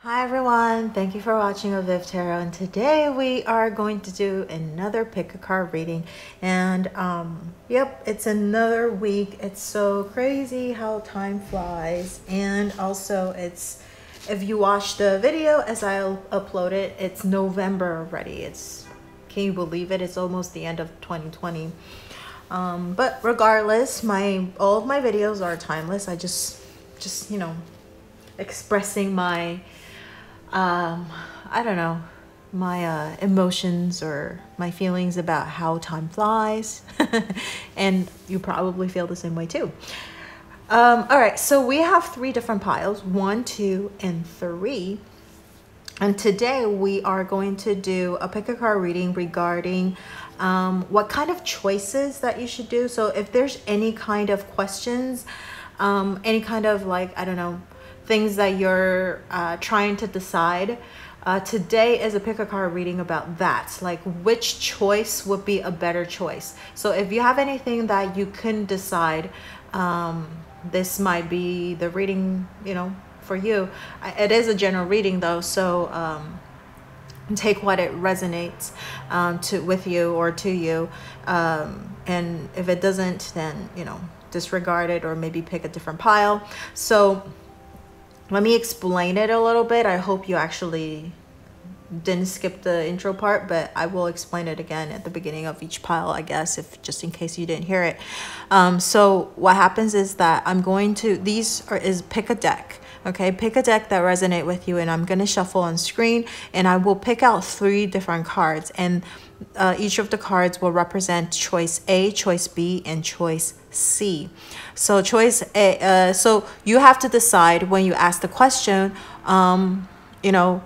Hi everyone, thank you for watching avivTarot, and today we are going to do another pick a card reading. And yep, it's another week. It's so crazy how time flies. And also it's, if you watch the video as I upload it, it's November already. Can you believe it? It's almost the end of 2020. But regardless, all of my videos are timeless. I just you know, expressing my I don't know, my emotions or my feelings about how time flies. And you probably feel the same way too. All right, so we have 3 different piles, 1, 2, and 3. And today we are going to do a pick a card reading regarding what kind of choices that you should do. So if there's any kind of questions, any kind of, like, I don't know, things that you're trying to decide, today is a pick a card reading about that, like which choice would be a better choice. So if you have anything that you couldn't decide, this might be the reading, you know, for you. It is a general reading though, so take what it resonates with you or to you, and if it doesn't, then, you know, disregard it or maybe pick a different pile. So let me explain it a little bit. I hope you actually didn't skip the intro part, but I will explain it again at the beginning of each pile, I guess, if just in case you didn't hear it. So what happens is that I'm going to, is pick a deck. Okay, pick a deck that resonate with you, and I'm going to shuffle on screen, and I will pick out 3 different cards, and each of the cards will represent choice A, choice B, and choice C. So choice A, so you have to decide when you ask the question, you know,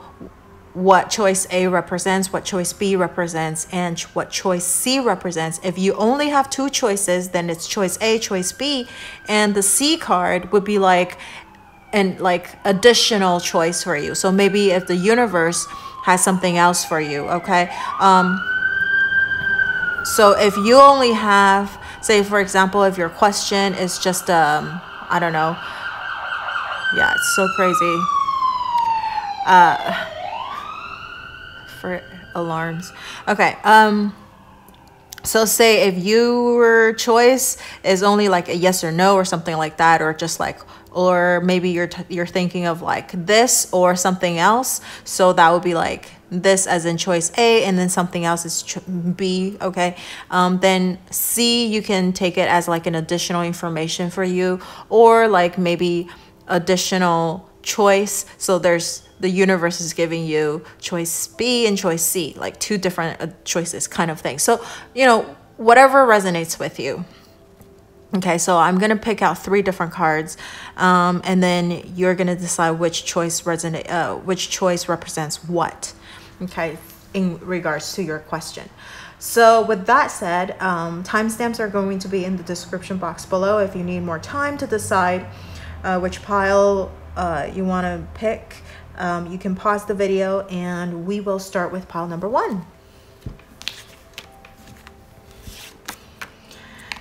what choice A represents, what choice B represents, and what choice C represents. If you only have 2 choices, then it's choice A, choice B, and the C card would be like additional choice for you. So maybe if the universe has something else for you, okay? So if you only have, say for example, if your question is just I don't know, yeah, it's so crazy, for alarms. Okay, so say if your choice is only like a yes or no or something like that, or just like, or maybe you're thinking of like this or something else, so that would be like this as in choice A, and then something else is B, okay? Then C, you can take it as like an additional information for you, or like maybe additional choice. So the universe is giving you choice B and choice C, like 2 different choices kind of thing. So, you know, whatever resonates with you. Okay, so I'm going to pick out 3 different cards, and then you're going to decide which choice represents what, okay, in regards to your question. So with that said, timestamps are going to be in the description box below if you need more time to decide which pile you want to pick. You can pause the video and we will start with pile number 1.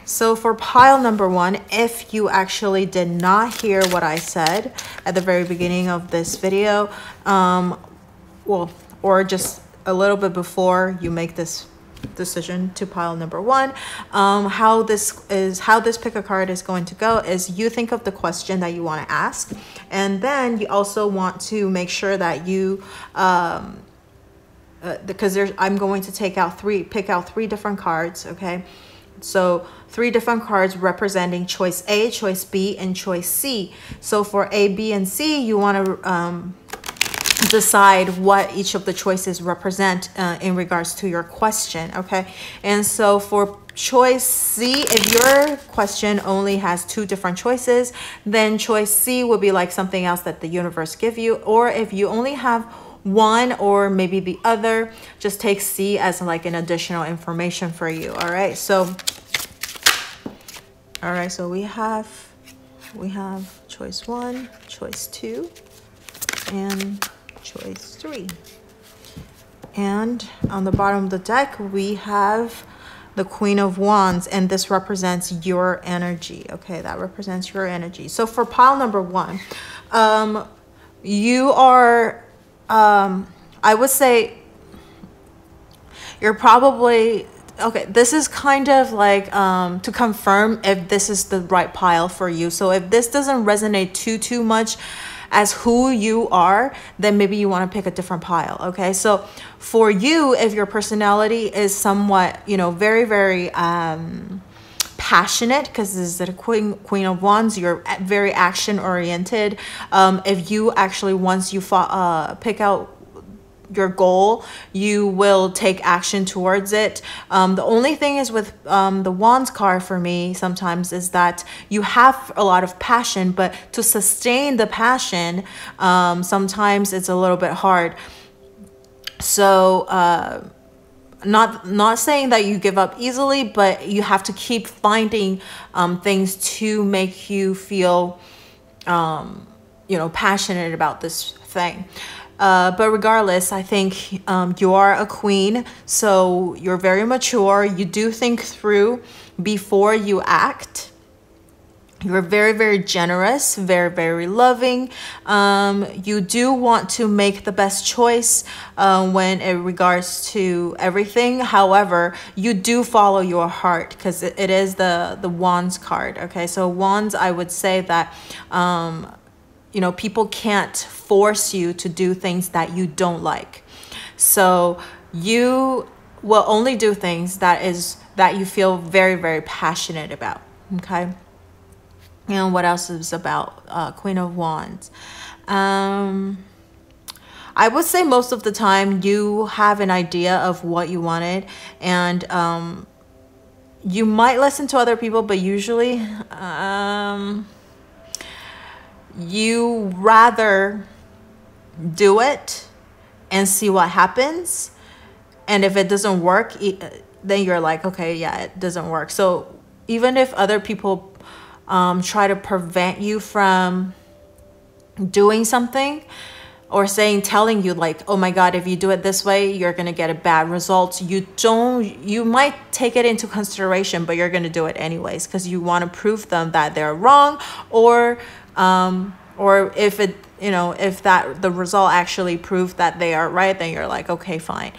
So for pile number 1, if you actually did not hear what I said at the very beginning of this video, well, or just a little bit before you make this decision to pile number 1, how this pick a card is going to go is you think of the question that you want to ask, and then you also want to make sure that you because I'm going to pick out 3 different cards, okay? So 3 different cards representing choice A, choice B, and choice C. So for A, B, and C, you want to decide what each of the choices represent in regards to your question, okay? And so for choice C, if your question only has 2 different choices, then choice C would be like something else that the universe give you. Or if you only have 1 or maybe the other, just take C as like an additional information for you. All right, so we have choice 1, choice 2, and choice 3. And on the bottom of the deck we have the Queen of Wands, and this represents your energy. Okay, that represents your energy. So for pile number 1, you are I would say you're probably, okay, this is kind of like to confirm if this is the right pile for you. So if this doesn't resonate too much as who you are, then maybe you want to pick a different pile. Okay, so for you, if your personality is somewhat, you know, very passionate, because this is the Queen of Wands, you're very action oriented. If you actually, once you pick out your goal, you will take action towards it. The only thing is with the Wands card for me sometimes is that you have a lot of passion, but to sustain the passion, sometimes it's a little bit hard. So not saying that you give up easily, but you have to keep finding things to make you feel you know, passionate about this thing. But regardless, I think you are a queen, so you're very mature. You do think through before you act. You're very generous, very loving. You do want to make the best choice when it regards to everything. However, you do follow your heart, because it is the Wands card. Okay, so Wands, I would say that you know, people can't force you to do things that you don't like. So you will only do things that you feel very passionate about. Okay. And what else is about Queen of Wands? I would say most of the time you have an idea of what you wanted, and you might listen to other people, but usually you rather do it and see what happens. And if it doesn't work, then you're like, okay, yeah, it doesn't work. So even if other people try to prevent you from doing something, or telling you like, oh my God, if you do it this way, you're going to get a bad result. You might take it into consideration, but you're going to do it anyways, because you want to prove them that they're wrong, or if it, you know, if the result actually proved that they are right, then you're like, okay, fine.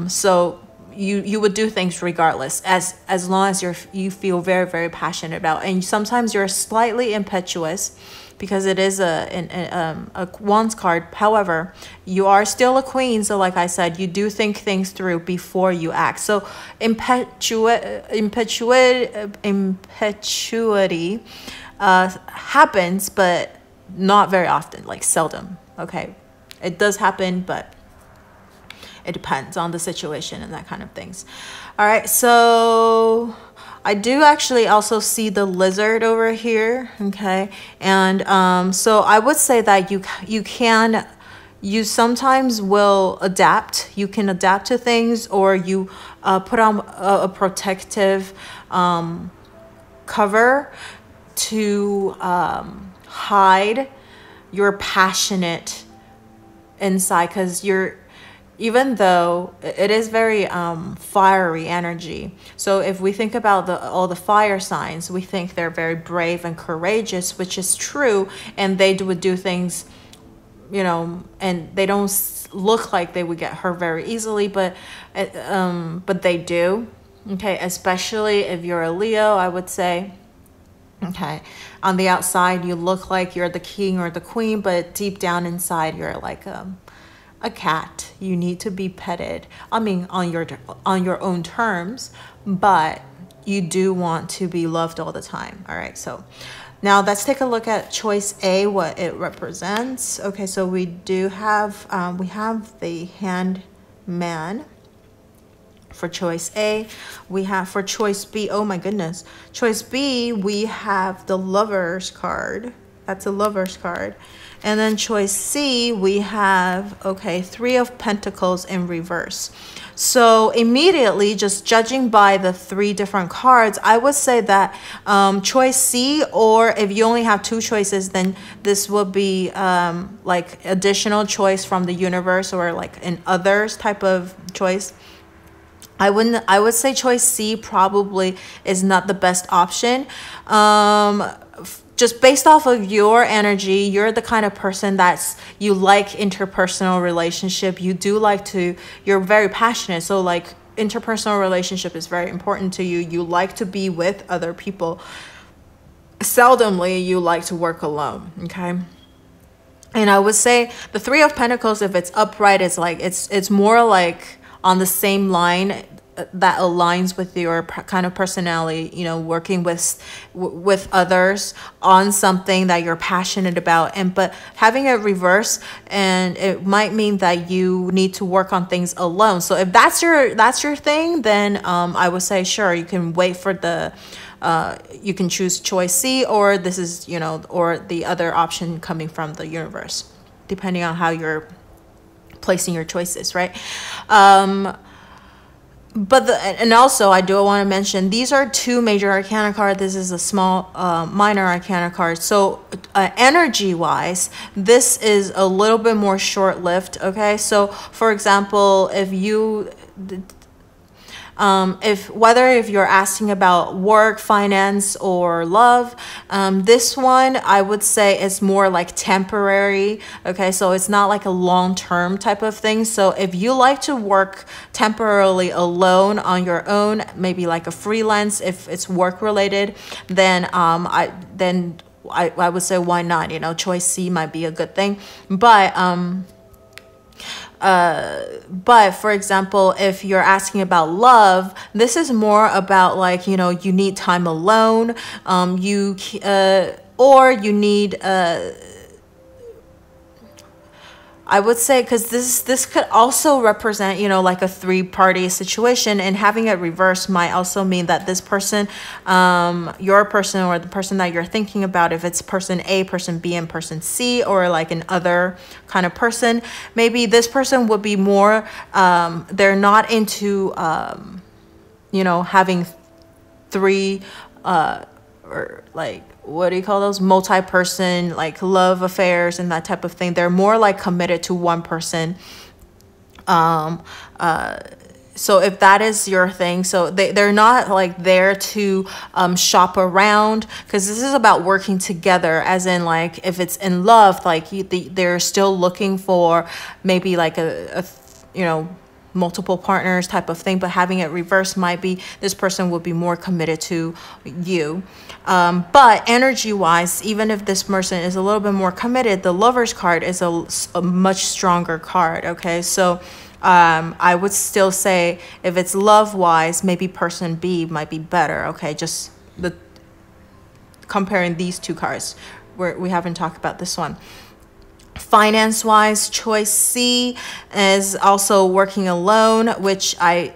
So you would do things regardless, as long as you feel very passionate about. And sometimes you're slightly impetuous, because it is a Wands card. However, you are still a queen, so like I said, you do think things through before you act. So impetuosity happens, but not very often, like seldom. Okay, it does happen, but it depends on the situation and that kind of things. All right, so I do actually also see the lizard over here. Okay, and so I would say that you sometimes will adapt. You can adapt to things, or you put on a protective cover to hide your passionate inside, because even though it is very fiery energy. So if we think about all the fire signs, we think they're very brave and courageous, which is true, and they would do things, you know, and they don't look like they would get hurt very easily, but they do. Okay, especially if you're a Leo, I would say. Okay, on the outside you look like you're the king or the queen, but deep down inside you're like a cat. You need to be petted. I mean, on your own terms, but you do want to be loved all the time. All right, so now let's take a look at choice A, what it represents. Okay, so we do have we have the Hangman for choice A. We have for choice B, oh my goodness, choice B, we have the Lover's card. That's a Lover's card. And then choice C, we have, okay, Three of Pentacles in reverse. So immediately, just judging by the three different cards, I would say that choice C, or if you only have two choices, then this will be like additional choice from the universe, or like an others type of choice. I would say choice C probably is not the best option. just based off of your energy, you're the kind of person that's, you like interpersonal relationship. You do like to, you're very passionate. So like interpersonal relationship is very important to you. You like to be with other people. Seldomly, you like to work alone. Okay. And I would say the Three of Pentacles, if it's upright, it's like, it's more like on the same line that aligns with your kind of personality, you know, working with others on something that you're passionate about. And but having it reverse, and it might mean that you need to work on things alone. So if that's your thing, then I would say sure, you can wait for the you can choose choice C, or this is, you know, or the other option coming from the universe, depending on how you're placing your choices, right? But and also I do want to mention, these are two major arcana cards. This is a small minor arcana card. So energy wise, this is a little bit more short-lived. Okay, so for example, if you if you're asking about work, finance, or love, this one I would say is more like temporary. Okay, so it's not like a long-term type of thing. So if you like to work temporarily alone on your own, maybe like a freelance, if it's work related, then I would say why not? You know, choice C might be a good thing. But for example, if you're asking about love, this is more about like, you know, you need time alone, or you need I would say, because this could also represent, you know, like a three-party situation, and having it reversed might also mean that this person, your person, or the person that you're thinking about, if it's person A, person B, and person C, or like an other kind of person, maybe this person would be more, they're not into, you know, having three, or like, what do you call those, multi-person like love affairs and that type of thing. They're more like committed to one person. So if that is your thing, so they're not like there to shop around, because this is about working together, as in like if it's in love, like they're still looking for maybe like a you know, multiple partners type of thing. But having it reversed might be this person would be more committed to you. But energy wise, even if this person is a little bit more committed, the Lover's card is a much stronger card. Okay, so I would still say if it's love wise, maybe person B might be better. Okay, just comparing these two cards, we haven't talked about this one. Finance wise, choice C is also working alone, which I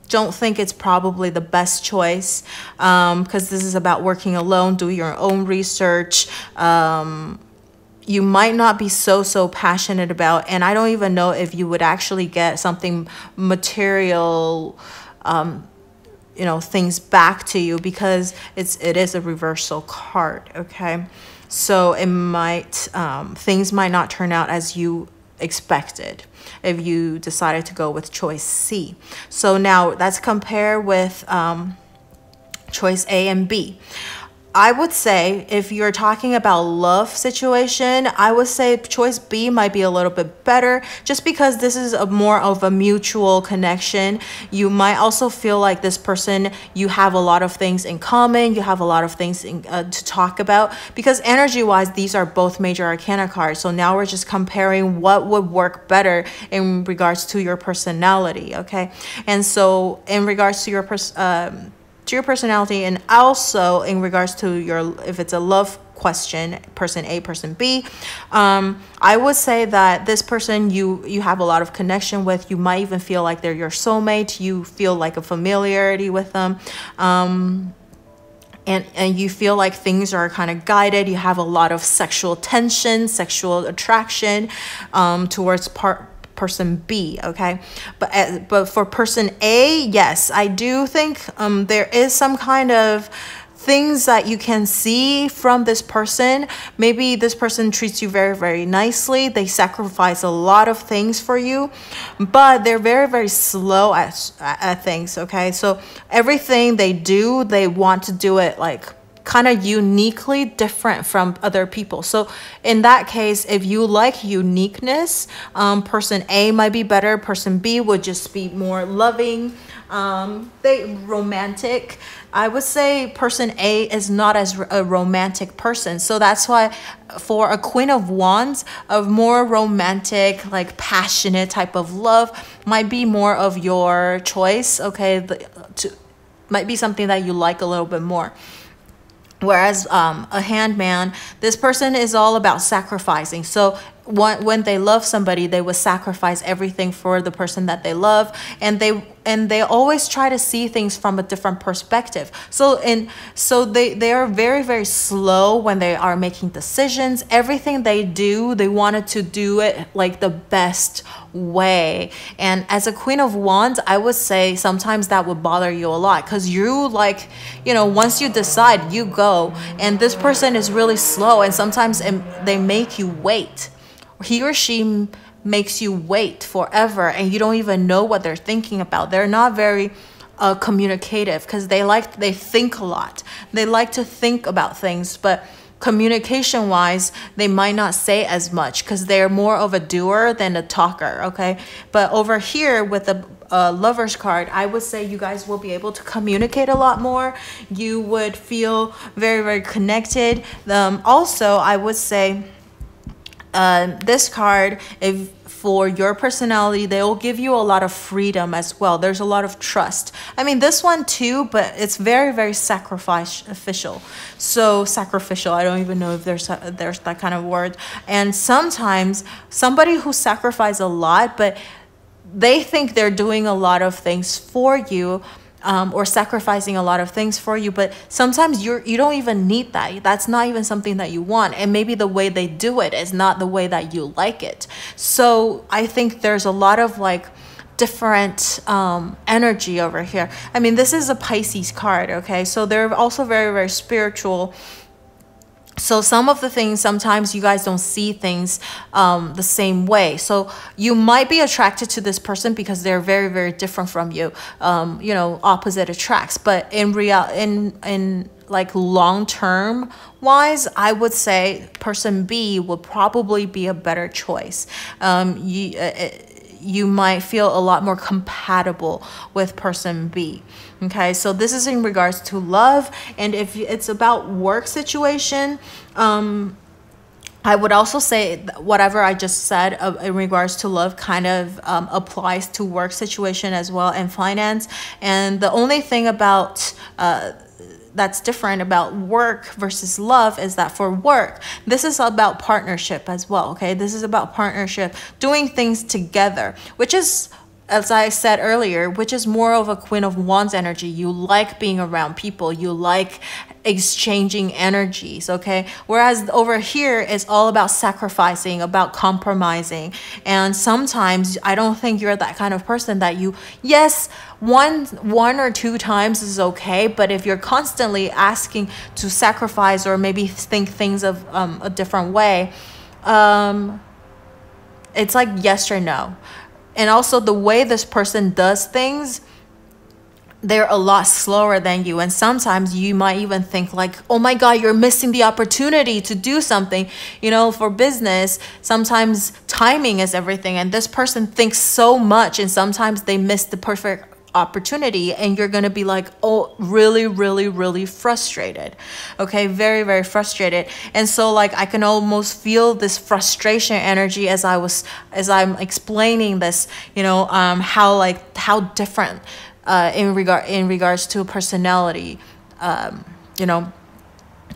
don't think it's probably the best choice, because this is about working alone. Do your own research. You might not be so passionate about, and I don't even know if you would actually get something material, you know, things back to you, because it is a reversal card. Okay, so it might things might not turn out as you expected if you decided to go with choice C. So now let's compare with choice A and B. I would say if you're talking about love situation, I would say choice B might be a little bit better, just because this is more of a mutual connection. You might also feel like this person, you have a lot of things in common, you have a lot of things to talk about, because energy wise, these are both major arcana cards. So now we're just comparing what would work better in regards to your personality. Okay, and so in regards to your personality, and also in regards to your, if it's a love question, person A, person B, I would say that this person you have a lot of connection with. You might even feel like they're your soulmate. You feel like a familiarity with them, and you feel like things are kind of guided. You have a lot of sexual tension, sexual attraction towards person B. Okay, but for person A, yes, I do think there is some kind of things that you can see from this person. Maybe this person treats you very nicely. They sacrifice a lot of things for you, but they're very slow at things. Okay, so everything they do, they want to do it like kind of uniquely different from other people. So in that case, if you like uniqueness, person A might be better. Person B would just be more loving, they romantic. I would say person A is not as a romantic person. So that's why for a Queen of Wands, a more romantic, like passionate type of love might be more of your choice. Okay, might be something that you like a little bit more. Whereas a Hangman, this person is all about sacrificing. So when they love somebody, they will sacrifice everything for the person that they love, and they always try to see things from a different perspective. So they are very, very slow when they are making decisions. Everything they do, they wanted to do it like the best way. And as a Queen of Wands, I would say sometimes that would bother you a lot, because you, like, you know, once you decide, you go, and this person is really slow, and sometimes they make you wait. He or she makes you wait forever, and you don't even know what they're thinking about. They're not very communicative, because they think a lot. They like to think about things, but communication wise, they might not say as much, because they're more of a doer than a talker. Okay, but over here with the Lover's card, I would say you guys will be able to communicate a lot more. You would feel very, very connected. Also, I would say this card, if for your personality, they will give you a lot of freedom as well. There's a lot of trust. I mean, this one too, but it's very, very sacrificial. So sacrificial, I don't even know if there's that kind of word. And sometimes somebody who sacrifices a lot, but they think they're doing a lot of things for you, or sacrificing a lot of things for you, but sometimes you don't even need that. That's not even something that you want, and maybe the way they do it is not the way that you like it. So I think there's a lot of like different energy over here. I mean, this is a Pisces card, okay? So they're also very, very spiritual. So some of the things, sometimes you guys don't see things the same way. So you might be attracted to this person because they're very, very different from you. You know, opposite attracts. But in like long term wise, I would say person B would probably be a better choice. You might feel a lot more compatible with person B. Okay, so this is in regards to love. And if it's about work situation, I would also say whatever I just said in regards to love kind of applies to work situation as well, and finance. And the only thing about that's different about work versus love is that for work, this is about partnership as well. Okay, this is about partnership, doing things together, which is, as I said earlier, which is more of a Queen of Wands energy. You like being around people, you like exchanging energies, okay? Whereas over here, it's all about sacrificing, about compromising. And sometimes I don't think you're that kind of person that yes, one or two times is okay, but if you're constantly asking to sacrifice or maybe think things of a different way, it's like yes or no. And also the way this person does things, they're a lot slower than you. And sometimes you might even think like, oh my God, you're missing the opportunity to do something. You know, for business, sometimes timing is everything. And this person thinks so much, and sometimes they miss the perfect opportunity, and you're gonna be like, oh, really, really, really frustrated. Okay, very, very frustrated. And so like I can almost feel this frustration energy as I'm explaining this, you know, how different in regards to personality, you know.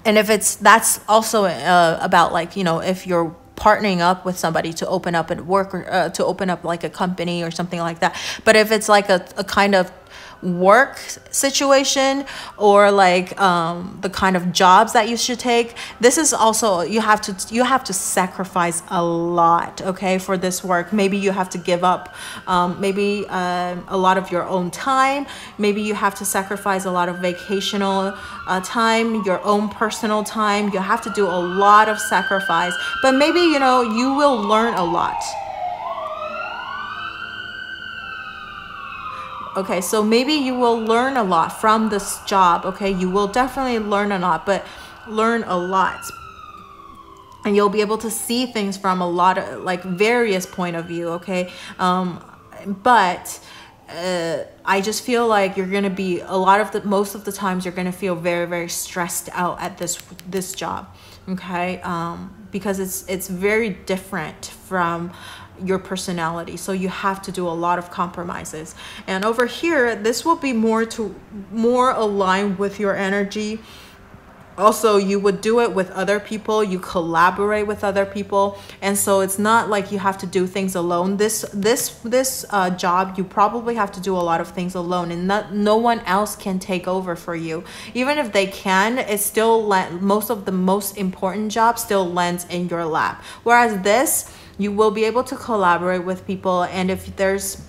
And if that's also about like, you know, if you're partnering up with somebody to open up and work, or to open up like a company or something like that. But if it's like a kind of work situation, or like the kind of jobs that you should take, this is also, you have to sacrifice a lot, okay, for this work. Maybe you have to give up maybe a lot of your own time. Maybe you have to sacrifice a lot of vacational time, your own personal time. You have to do a lot of sacrifice, but maybe, you know, you will learn a lot. Okay, so maybe you will learn a lot from this job. Okay, you will definitely learn a lot, but learn a lot. And you'll be able to see things from a lot of like various point of view. Okay, but I just feel like you're gonna be most of the times you're gonna feel very, very stressed out at this job. Okay, because it's very different from your personality, so you have to do a lot of compromises. And over here, this will be more aligned with your energy. Also, you would do it with other people, you collaborate with other people, and so it's not like you have to do things alone. This job, you probably have to do a lot of things alone, and no one else can take over for you. Even if they can, it's still most of the most important jobs still lands in your lap. Whereas this, you will be able to collaborate with people, and if there's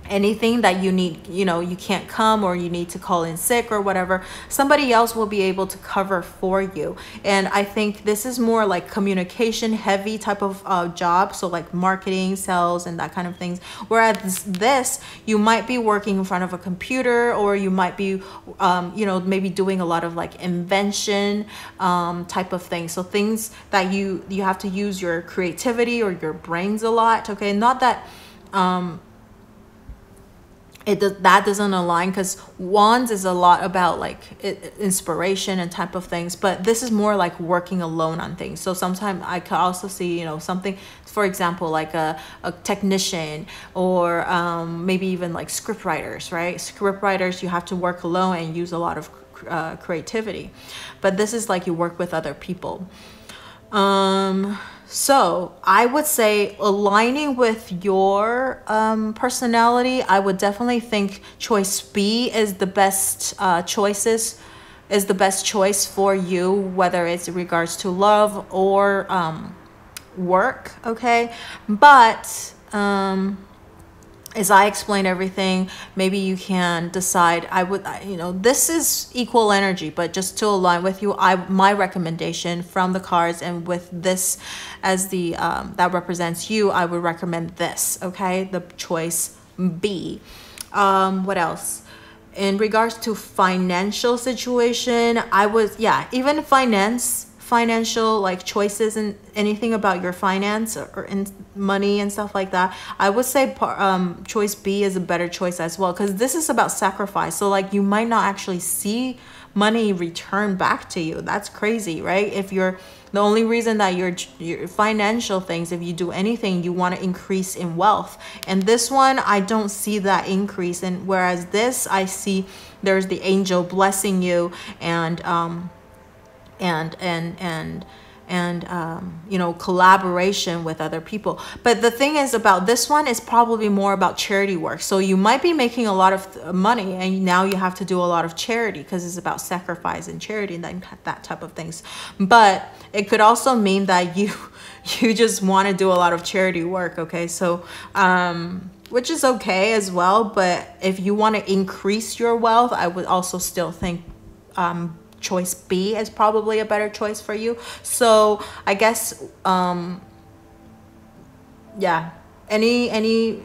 anything that you need, you can't come, or you need to call in sick or whatever, somebody else will be able to cover for you. And I think this is more like communication heavy type of job, so like marketing, sales, and that kind of things. Whereas this, you might be working in front of a computer, or you might be maybe doing a lot of like invention type of things. So things that you have to use your creativity or your brains a lot. Okay, not that that doesn't align, because wands is a lot about like inspiration and type of things, but this is more like working alone on things. So sometimes I could also see something, for example, like a technician, or maybe even like script writers, right? Script writers, you have to work alone and use a lot of creativity, but this is like you work with other people. So I would say, aligning with your personality, I would definitely think choice B is the best choice for you, whether it's in regards to love or work. Okay, but as I explain everything, maybe you can decide. This is equal energy, but just to align with you, my recommendation from the cards, and with this as the that represents you, I would recommend this. Okay, the choice B. What else? In regards to financial situation, even financial like choices and anything about your finance or in money and stuff like that, I would say choice B is a better choice as well, because this is about sacrifice. So like you might not actually see money return back to you. That's crazy, right? If you're the only reason that your financial things, if you do anything, you want to increase in wealth, and this one I don't see that increase. And whereas this, I see there's the angel blessing you, and collaboration with other people. But the thing is about this one is probably more about charity work. So you might be making a lot of money, and now you have to do a lot of charity, because it's about sacrifice and charity and that type of things. But it could also mean that you just want to do a lot of charity work. Okay, so which is okay as well. But if you want to increase your wealth, I would also still think choice B is probably a better choice for you. So I guess any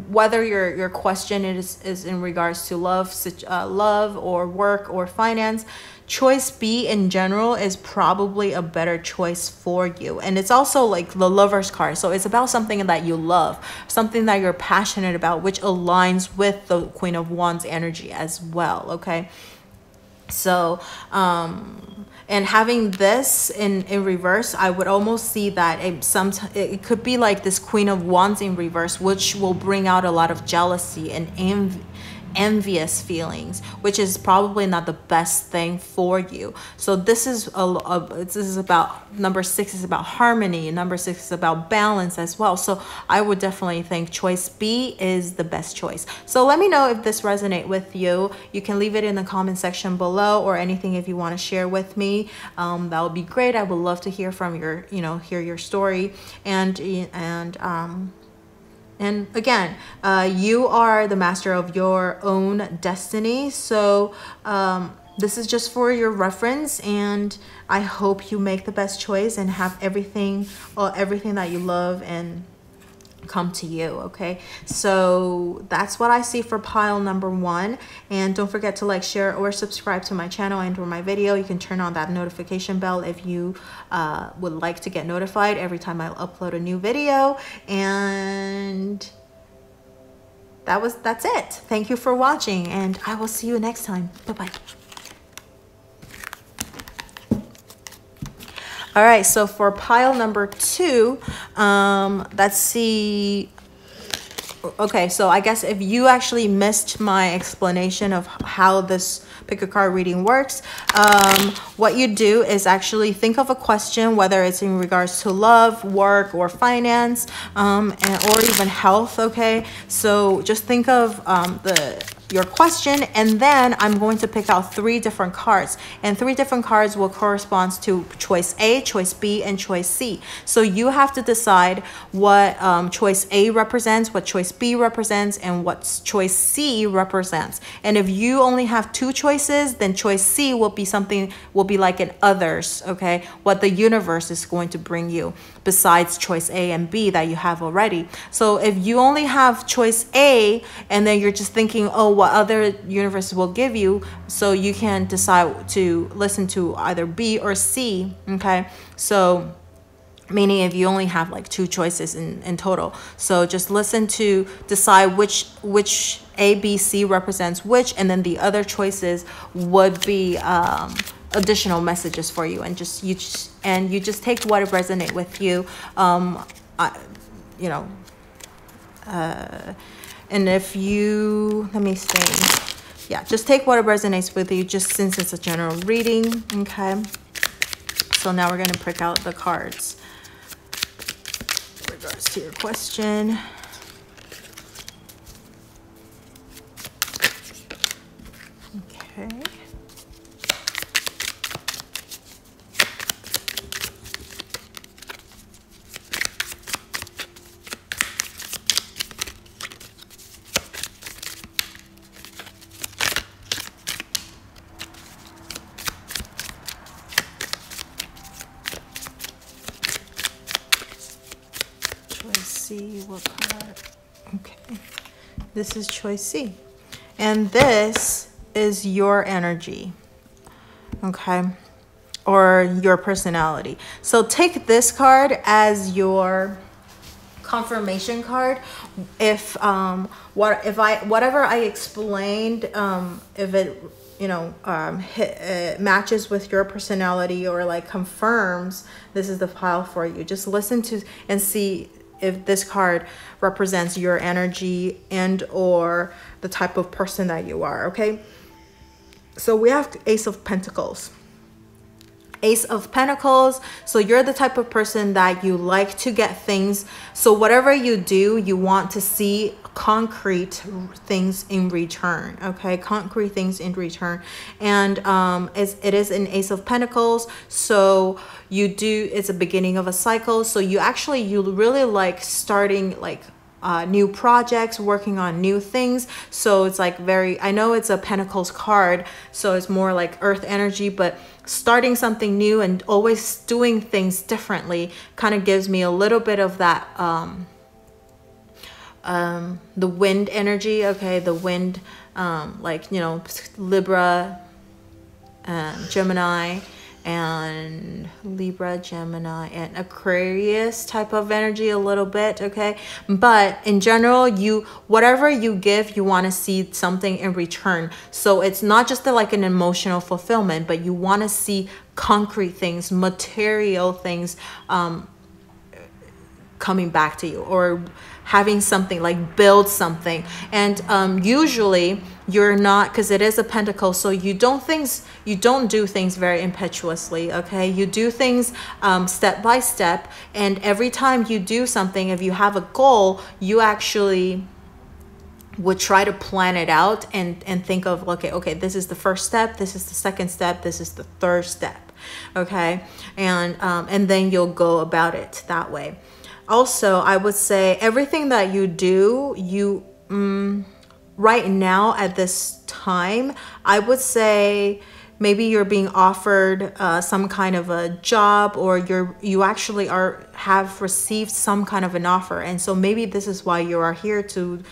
whether your question is in regards to love or work or finance, choice B in general is probably a better choice for you. And it's also like the Lover's card, so it's about something that you love, something that you're passionate about, which aligns with the Queen of Wands energy as well. Okay, so and having this in reverse, I would almost see that it could be like this Queen of Wands in reverse, which will bring out a lot of jealousy and envious feelings, which is probably not the best thing for you. So this is about number 6 is about harmony, and number 6 is about balance as well. So I would definitely think choice B is the best choice. So let me know if this resonates with you. You can leave it in the comment section below, or anything if you want to share with me. That would be great. I would love to hear from hear your story. And again, you are the master of your own destiny. So this is just for your reference, and I hope you make the best choice and have everything that you love, and come to you. Okay, so that's what I see for pile number 1. And don't forget to like, share, or subscribe to my channel and or my video. You can turn on that notification bell if you would like to get notified every time I upload a new video. And that's it. Thank you for watching, and I will see you next time. Bye-bye. All right, so for pile number 2, let's see. Okay, so I guess if you actually missed my explanation of how this pick a card reading works, what you do is actually think of a question, whether it's in regards to love, work, or finance, or even health. Okay, so just think of your question, and then I'm going to pick out 3 different cards, and 3 different cards will correspond to choice A, choice B, and choice C. So you have to decide what choice A represents, what choice B represents, and what choice C represents. And if you only have 2 choices, then choice C will be like an others, okay? What the universe is going to bring you besides choice A and B that you have already. So if you only have choice A, and then you're just thinking, oh, what other universe will give you, so you can decide to listen to either B or C, okay? So meaning if you only have like 2 choices in total, so just listen to decide which A, B, C represents which, and then the other choices would be additional messages for you, and you just take what resonate with you. You know, and if you, let me see, yeah, just take what resonates with you, just since it's a general reading. Okay, so now we're going to pick out the cards in regards to your question. Okay. C, what card? Okay, this is choice C, and this is your energy, okay, or your personality. So take this card as your confirmation card. If whatever I explained, if it matches with your personality or like confirms, this is the pile for you. Just listen to and see if this card represents your energy and or the type of person that you are. Okay, so we have Ace of Pentacles. Ace of Pentacles, so you're the type of person that you like to get things, so whatever you do, you want to see concrete things in return. Okay, concrete things in return. And it is an Ace of Pentacles, so it's a beginning of a cycle. So you really like starting like new projects, working on new things. So it's like I know it's a Pentacles card, so it's more like earth energy, but starting something new and always doing things differently kind of gives me a little bit of that the wind energy. Okay, the wind, like, you know, Libra, Gemini, and Libra, Gemini, and Aquarius type of energy a little bit. Okay, but in general, whatever you give, you want to see something in return. So it's not just like an emotional fulfillment, but you want to see concrete things, material things coming back to you, or having something, like build something. And usually you're not, because it is a pentacle, so you don't do things very impetuously. Okay, you do things step by step, and every time you do something, if you have a goal, you actually would try to plan it out and think of, okay, this is the first step, this is the second step, this is the third step. Okay, and then you'll go about it that way. Also, I would say everything that you do, right now at this time, I would say maybe you're being offered some kind of a job, or you actually have received some kind of an offer. And so maybe this is why you are here to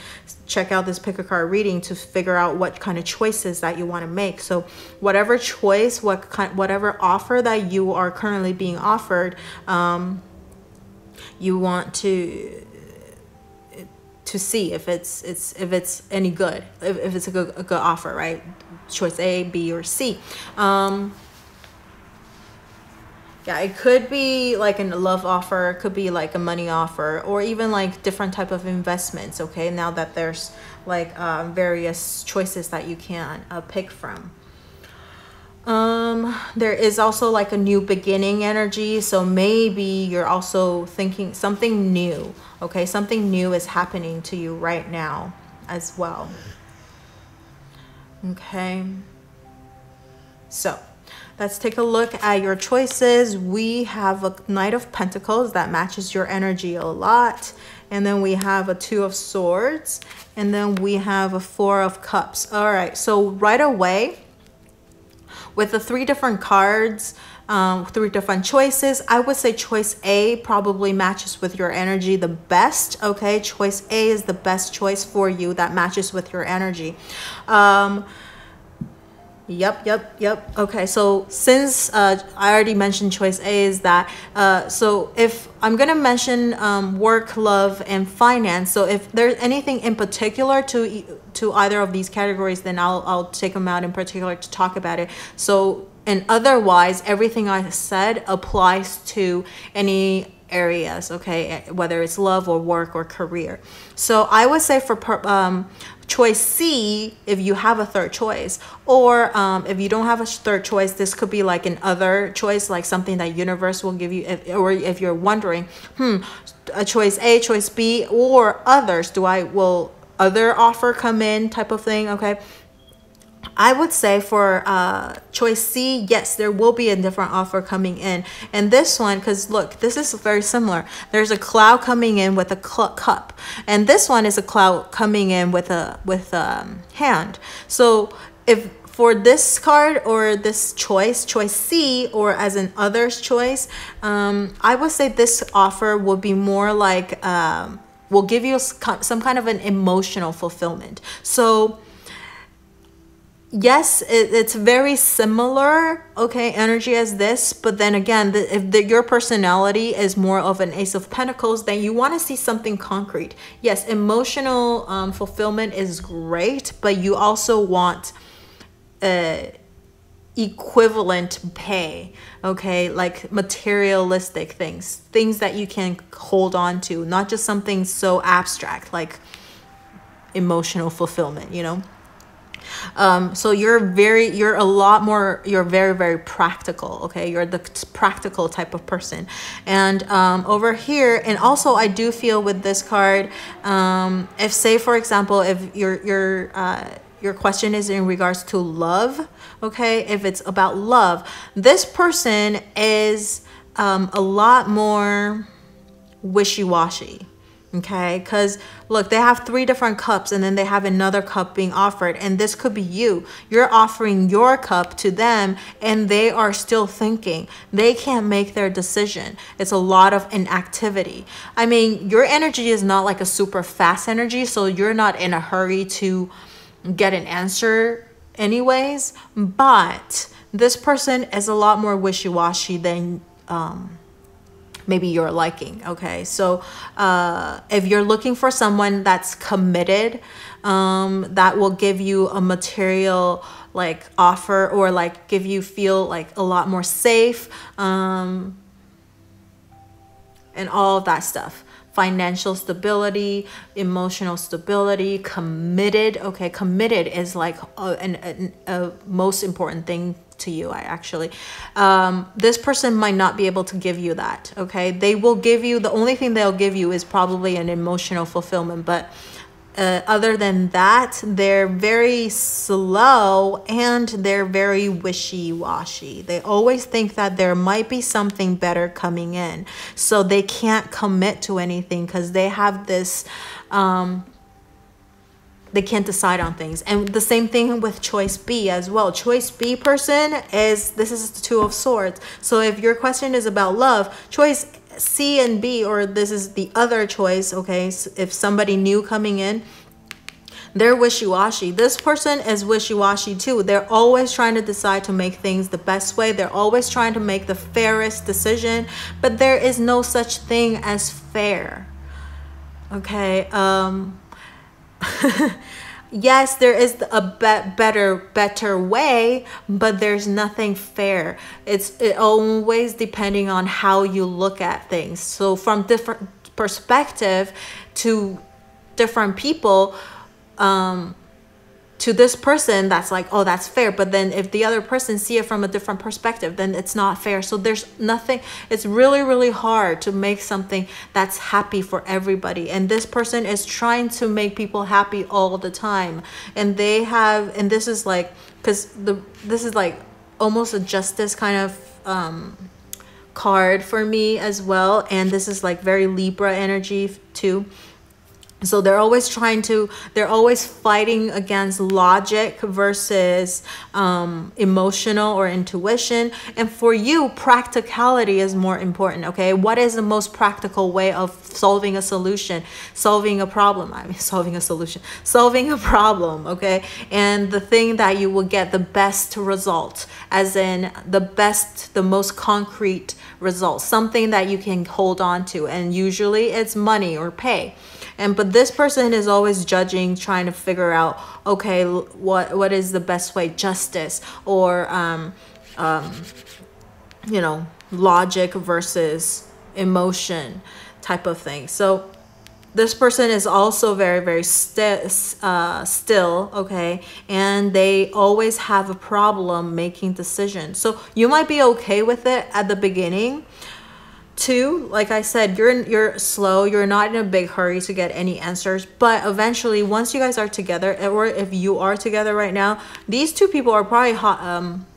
check out this pick a card reading, to figure out what kind of choices that you want to make. So whatever choice, whatever offer that you are currently being offered, you want to see if it's any good, if it's a good offer, right? Choice A, B, or C. Yeah, it could be like a love offer, it could be like a money offer, or even like different type of investments. Okay, now that there's like various choices that you can pick from. There is also like a new beginning energy, so maybe you're also thinking something new. Okay, something new is happening to you right now as well. Okay, so let's take a look at your choices. We have a Knight of Pentacles that matches your energy a lot. And then we have a Two of Swords. And then we have a Four of Cups. All right, so right away, with the 3 different cards, 3 different choices, I would say choice A probably matches with your energy the best. Okay, choice A is the best choice for you that matches with your energy. Yep. Okay, so since I already mentioned choice A is that, so if I'm gonna mention work, love, and finance, so if there's anything in particular to either of these categories, then I'll take them out in particular to talk about it. So, and otherwise, everything I said applies to any areas, okay, whether it's love or work or career. So I would say for choice C, if you have a third choice, or if you don't have a third choice, this could be like an other choice, like something that universe will give you, or if you're wondering, a choice A, choice B, or others, will other offer come in type of thing. Okay, I would say for choice C, yes, there will be a different offer coming in. And this one, because look, this is very similar. There's a cloud coming in with a cup. And this one is a cloud coming in with a hand. So if for this card or this choice C, or as an other's choice, I would say this offer will be more like, will give you some kind of an emotional fulfillment. So yes, it's very similar, okay, energy as this, but then again, if your personality is more of an Ace of Pentacles, then you want to see something concrete. Yes, emotional fulfillment is great, but you also want equivalent pay, okay, like materialistic things that you can hold on to, not just something so abstract like emotional fulfillment, you know. So you're very, very practical. Okay, you're the practical type of person. And over here, and also I do feel with this card, if say for example, if your question is in regards to love, okay, if it's about love, this person is a lot more wishy-washy. Okay, because look, they have 3 different cups, and then they have another cup being offered, and this could be you. You're offering your cup to them, and they are still thinking. They can't make their decision. It's a lot of inactivity. I mean, your energy is not like a super fast energy, so you're not in a hurry to get an answer anyways, but this person is a lot more wishy-washy than maybe you're liking. Okay, so if you're looking for someone that's committed, that will give you a material like offer, or like give you feel like a lot more safe, and all of that stuff, financial stability, emotional stability, committed. Okay, committed is like a most important thing to you. This person might not be able to give you that. Okay, they will give you, the only thing they'll give you is probably an emotional fulfillment, but other than that, they're very slow and they're very wishy-washy. They always think that there might be something better coming in, so they can't commit to anything because they have this they can't decide on things. And the same thing with choice B as well. Choice B person is, this is the Two of Swords. So if your question is about love, choice C and B, or this is the other choice, okay? So if somebody new coming in, they're wishy-washy. This person is wishy-washy too. They're always trying to decide to make things the best way. They're always trying to make the fairest decision, but there is no such thing as fair. Okay, yes, there is a better way, but there's nothing fair. It's always depending on how you look at things. So from different perspective to different people, to this person, that's like, oh, that's fair. But then if the other person see it from a different perspective, then it's not fair. So there's nothing, it's really, really hard to make something that's happy for everybody. And this person is trying to make people happy all the time. And they have, and this is like, because this is like almost a justice kind of card for me as well. And this is like very Libra energy too. So they're always fighting against logic versus emotional or intuition. And for you, practicality is more important, okay? What is the most practical way of solving a solution, solving a problem? I mean, solving a problem, okay? And the thing that you will get the best result, as in the most concrete result, something that you can hold on to. And usually it's money or pay. But this person is always judging, trying to figure out, okay, what is the best way, justice or you know, logic versus emotion type of thing. So this person is also very, very still, okay? And they always have a problem making decisions. So you might be okay with it at the beginning. Two, like I said, you're slow, you're not in a big hurry to get any answers, but eventually once you guys are together, or if you are together right now, these two people are probably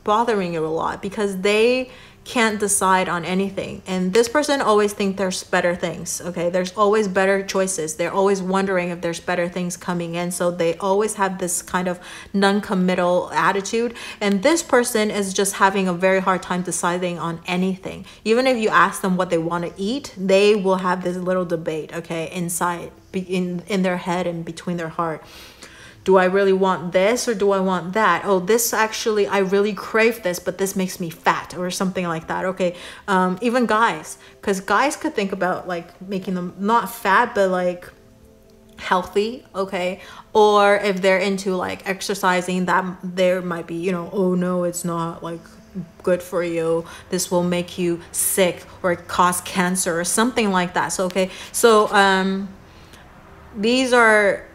bothering you a lot because they can't decide on anything. And this person always thinks there's better things, okay? There's always better choices. They're always wondering if there's better things coming in. So they always have this kind of non-committal attitude. And this person is just having a very hard time deciding on anything. Even if you ask them what they want to eat, they will have this little debate, okay, inside, in their head and between their heart. Do I really want this or do I want that? Oh, this actually, I really crave this, but this makes me fat or something like that. Okay. Even guys, because guys could think about like making them not fat, but like healthy. Okay. Or if they're into like exercising, that there might be, you know, oh no, it's not like good for you. This will make you sick or cause cancer or something like that. So, okay. So, these are,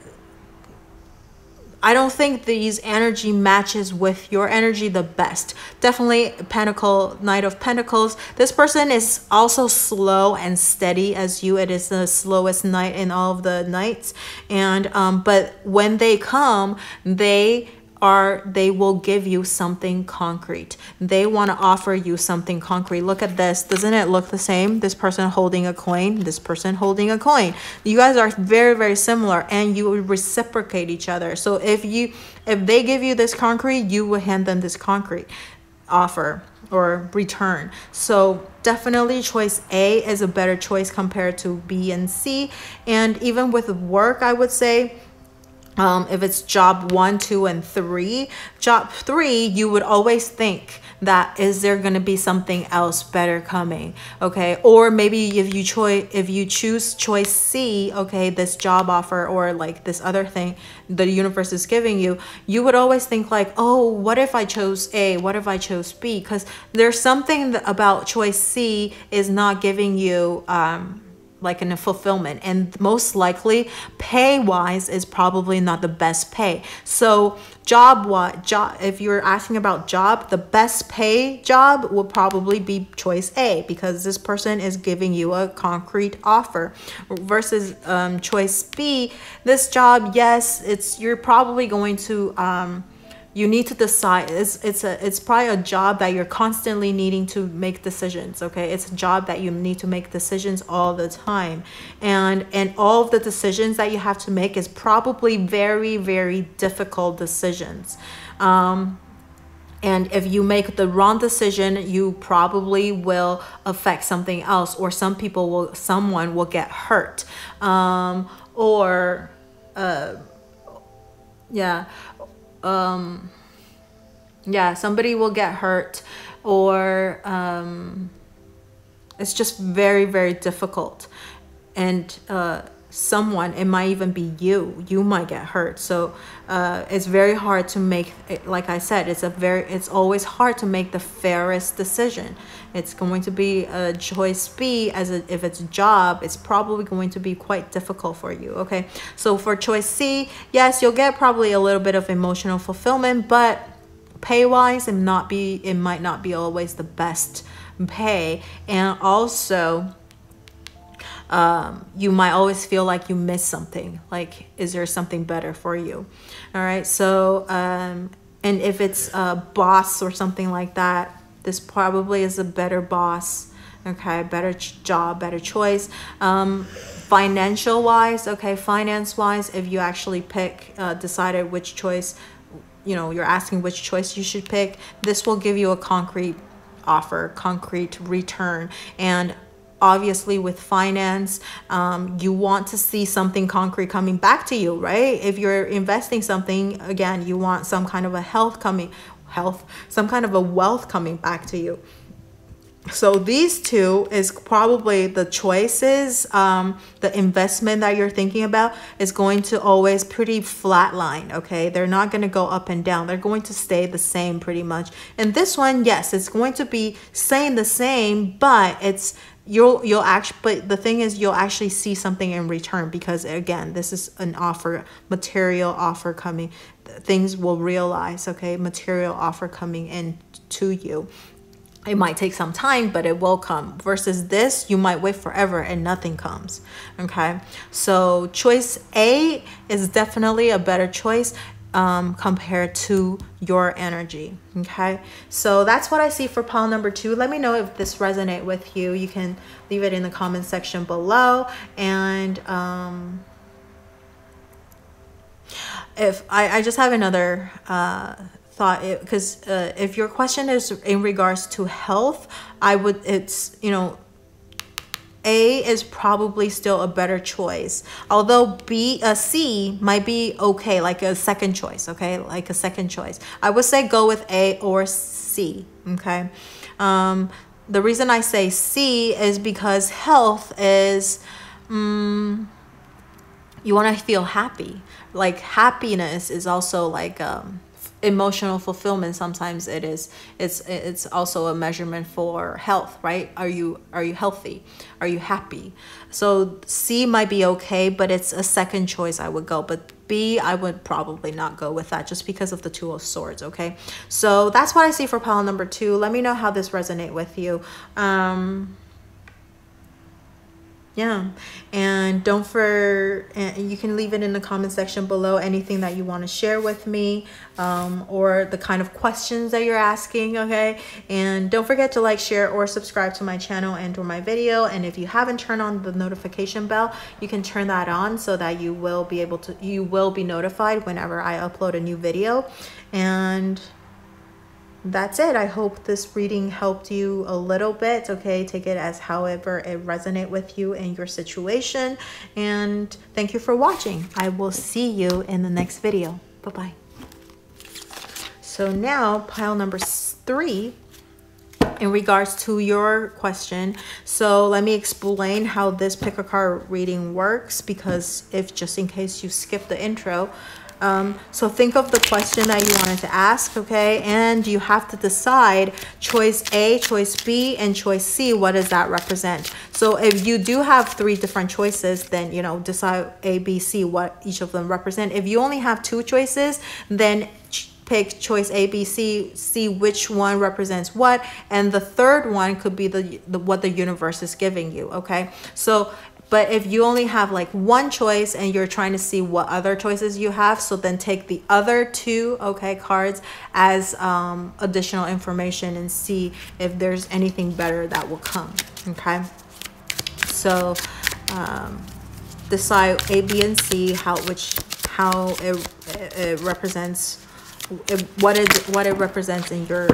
I don't think these energy matches with your energy the best. Definitely Knight of Pentacles. This person is also slow and steady as you. It is the slowest knight in all of the knights. And but when they come, they will give you something concrete. They want to offer you something concrete. Look at this. Doesn't it look the same? This person holding a coin, this person holding a coin. You guys are very, very similar and you reciprocate each other. So if they give you this concrete, you will hand them this concrete offer or return. So definitely choice A is a better choice compared to B and C. And even with work, I would say, if it's job 1, 2, and 3, job 3, you would always think that is there going to be something else better coming, okay? Or maybe if you choose choice C, okay, this job offer or like this other thing the universe is giving you, you would always think like, oh, what if I chose A? What if I chose B? Because there's something about choice C is not giving you like in a fulfillment, and most likely pay wise is probably not the best pay. So job, if you're asking about job, the best pay job will probably be choice A because this person is giving you a concrete offer versus choice B. This job, yes, you're probably going to you need to decide. It's probably a job that you're constantly needing to make decisions. Okay, it's a job that you need to make decisions all the time, and all of the decisions that you have to make is probably very, very difficult decisions. And if you make the wrong decision, you probably will affect something else, or someone will get hurt, somebody will get hurt, or it's just very, very difficult. And it might even be you might get hurt. So it's very hard to make, like I said, it's always hard to make the fairest decision. It's going to be a choice B, if it's a job, it's probably going to be quite difficult for you. Okay, so for choice C, yes, you'll get probably a little bit of emotional fulfillment, but pay wise, it might not be always the best pay. And also you might always feel like you miss something, like, is there something better for you? All right, so and if it's a boss or something like that, this probably is a better boss. Okay, better job, better choice. Financial wise, okay, finance wise, if you actually decided which choice, you're asking which choice you should pick, this will give you a concrete offer, concrete return. And obviously with finance, you want to see something concrete coming back to you, right? If you're investing something, again, you want some kind of a some kind of a wealth coming back to you. So these two is probably the choices. The investment that you're thinking about is going to always pretty flatline. Okay, they're not going to go up and down. They're going to stay the same pretty much. And this one, yes, it's going to be staying the same, but but the thing is, you'll actually see something in return, because again, this is an offer, material offer coming. Things will realize. Okay, material offer coming in to you. It might take some time, but it will come. Versus this, you might wait forever and nothing comes. Okay, so choice A is definitely a better choice compared to your energy. Okay, so that's what I see for pile number 2. Let me know if this resonates with you. You can leave it in the comment section below. And if I just have another thought, because if your question is in regards to health, A is probably still a better choice, although C might be okay, like a second choice. Okay, like a second choice. I would say go with A or C. Okay, the reason I say C is because health is you want to feel happy. Like happiness is also like emotional fulfillment. Sometimes it's also a measurement for health, right? Are you healthy? Are you happy? So C might be okay, but it's a second choice I would go. But B, I would probably not go with that, just because of the Two of Swords. Okay, so that's what I see for pile number 2. Let me know how this resonates with you. Yeah, and you can leave it in the comment section below, anything that you want to share with me, or the kind of questions that you're asking. Okay, and don't forget to like, share, or subscribe to my channel and or my video. And if you haven't turned on the notification bell, you can turn that on so that you will be notified whenever I upload a new video. And that's it. I hope this reading helped you a little bit. Okay, take it as however it resonates with you and your situation. And thank you for watching. I will see you in the next video. Bye-bye. So now pile number 3, in regards to your question. So let me explain how this pick a card reading works, because just in case you skipped the intro. So think of the question that you wanted to ask, okay? And you have to decide choice A, choice B, and choice C. What does that represent? So if you do have 3 different choices, then, decide A, B, C, what each of them represent. If you only have 2 choices, then pick choice A, B, C, see which one represents what. And the third one could be what the universe is giving you, okay? So, But if you only have like one choice and you're trying to see what other choices you have, so then take the other two, okay, cards as additional information and see if there's anything better that will come, okay? So decide A, B, and C, how it represents, what it represents in your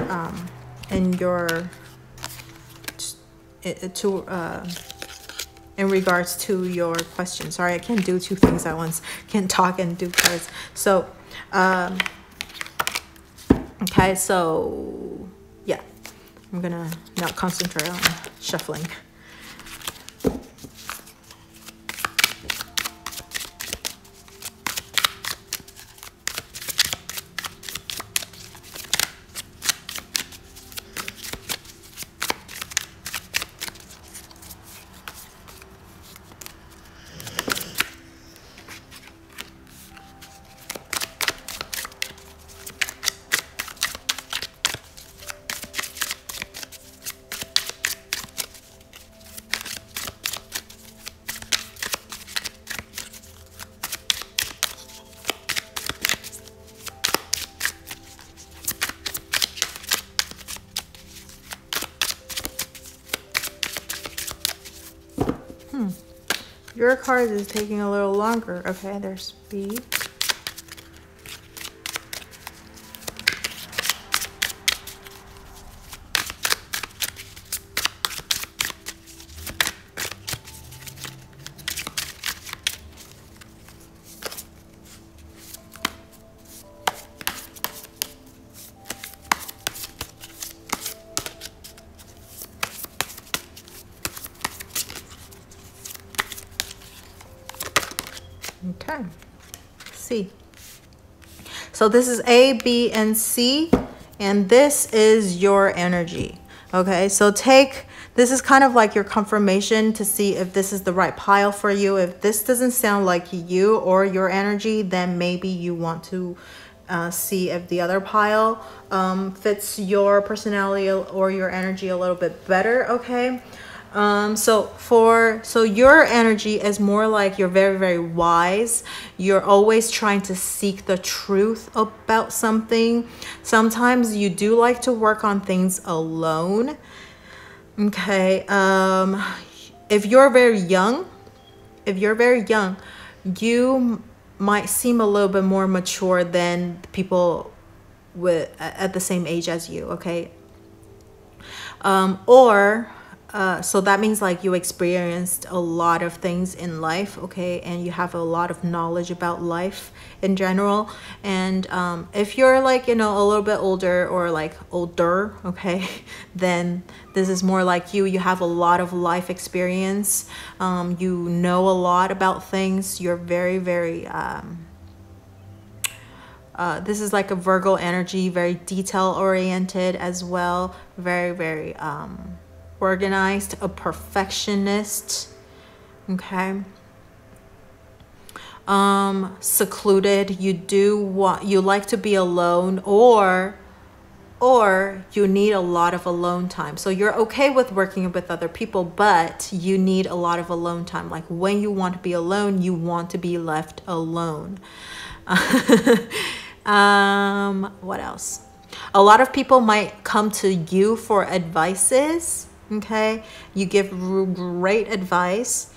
in regards to your question. Sorry, I can't do two things at once. Can't talk and do cards. So okay, so yeah, I'm gonna not concentrate on shuffling. Your card is taking a little longer. Okay, there's B. Okay, C. So this is A, B, and C, and this is your energy. Okay, so this is kind of like your confirmation to see if this is the right pile for you. If this doesn't sound like you or your energy, then maybe you want to see if the other pile fits your personality or your energy a little bit better. Okay. So your energy is more like you're very, very wise. You're always trying to seek the truth about something. Sometimes you do like to work on things alone. Okay. If you're very young, you might seem a little bit more mature than people at the same age as you. Okay. So that means like you experienced a lot of things in life, okay, and you have a lot of knowledge about life in general. And if you're like, you know, a little bit older or like older, okay, then this is more like you have a lot of life experience. You know a lot about things. You're very, very this is like a Virgo energy, very detail oriented as well, very, very organized, a perfectionist. Okay. Secluded. You like to be alone, or you need a lot of alone time. So you're okay with working with other people, but you need a lot of alone time. Like when you want to be alone, you want to be left alone. What else? A lot of people might come to you for advices. Okay, you give great advice.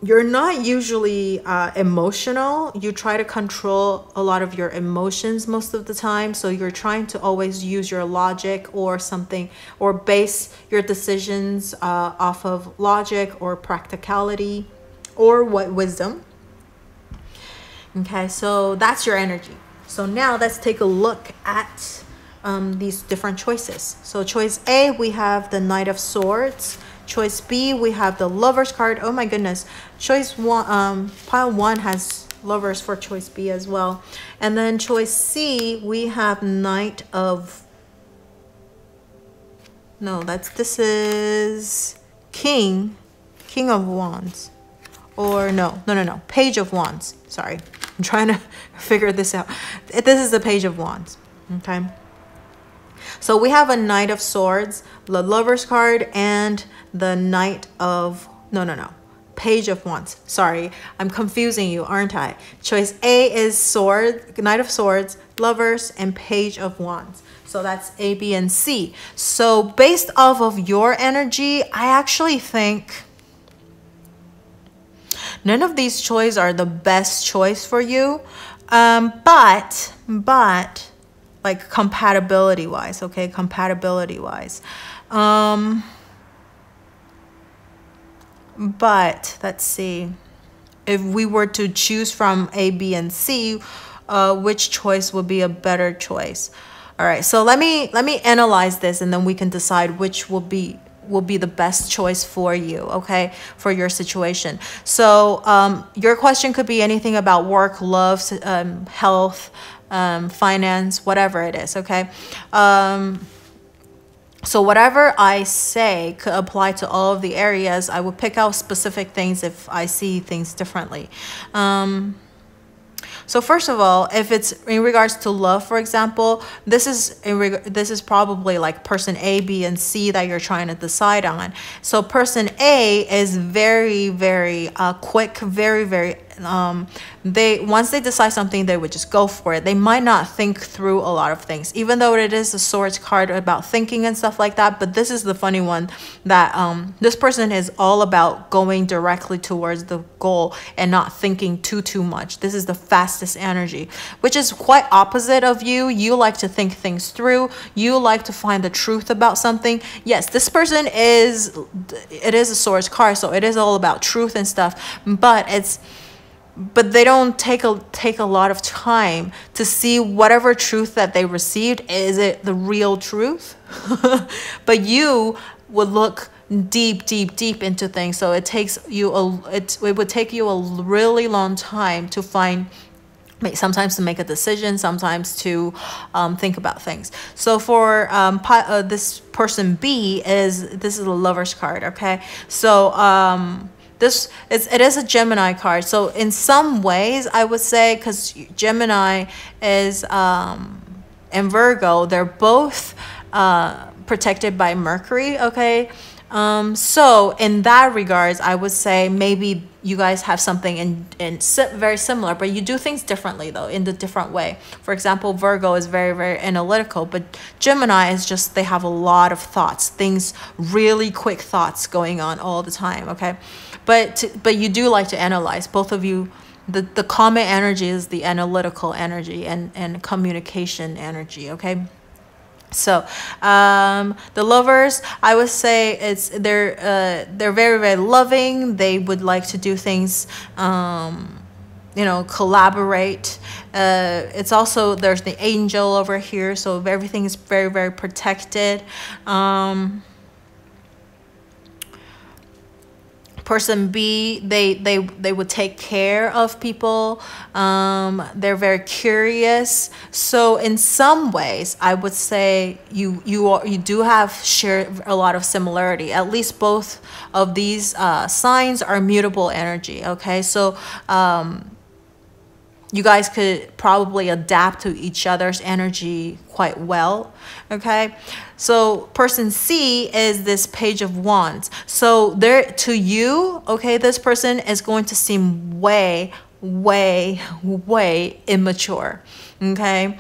You're not usually emotional. You try to control a lot of your emotions most of the time. So you're trying to always use your logic or something, or base your decisions off of logic or practicality or wisdom. Okay, so that's your energy. So now let's take a look at these different choices. So choice A, we have the Knight of Swords. Choice B, we have the Lovers card. Oh my goodness. Choice one, pile one has Lovers for choice B as well. And then choice C, we have Knight of, this is King of Wands. Or no, Page of Wands. Sorry, I'm trying to figure this out. This is the Page of Wands. Okay. So we have a Knight of Swords, the Lovers card, and the Knight of, Page of Wands. Sorry, I'm confusing you, aren't I? Choice A is Sword, Knight of Swords, Lovers, and Page of Wands. So that's A, B, and C. So based off of your energy, I actually think none of these choices are the best choice for you. But like compatibility wise, okay, compatibility wise. But let's see, if we were to choose from A, B, and C, which choice would be a better choice? All right, so let me analyze this, and then we can decide which will be the best choice for you, okay, for your situation. So your question could be anything about work, love, health, finance, whatever it is, okay? So whatever I say could apply to all of the areas. I would pick out specific things if I see things differently. So first of all, if it's in regards to love, for example, this is probably like person A, B, and C that you're trying to decide on. So person A is very, very quick, very, very once they decide something, they would just go for it. They might not think through a lot of things, even though it is a swords card about thinking and stuff like that. But this is the funny one, that this person is all about going directly towards the goal and not thinking too much. This is the fastest energy, which is quite opposite of you. You like to think things through. You like to find the truth about something. Yes, this person is a swords card, so it is all about truth and stuff, but they don't take a lot of time to see whatever truth that they received, is it the real truth? But you would look deep into things, so it takes you it would take you a really long time to find, sometimes to make a decision, sometimes to think about things. So for this person B, this is a Lover's card, okay? So it is a Gemini card. So in some ways, I would say, because Gemini is and Virgo, they're both protected by Mercury, okay? So in that regards, I would say maybe you guys have something very similar, but you do things differently though, in the different way. For example, Virgo is very, very analytical, but Gemini is just, they have a lot of thoughts, really quick thoughts going on all the time, okay? But you do like to analyze, both of you. The common energy is the analytical energy and communication energy, okay? So the Lovers, I would say they're very, very loving. They would like to do things, collaborate. It's also, there's the angel over here, so everything is very, very protected. Person B, they would take care of people. They're very curious. So in some ways, I would say you do have share a lot of similarity. At least both of these signs are mutable energy. Okay, so you guys could probably adapt to each other's energy quite well, okay? So person C is this Page of Wands. So to you, okay, this person is going to seem way immature, okay?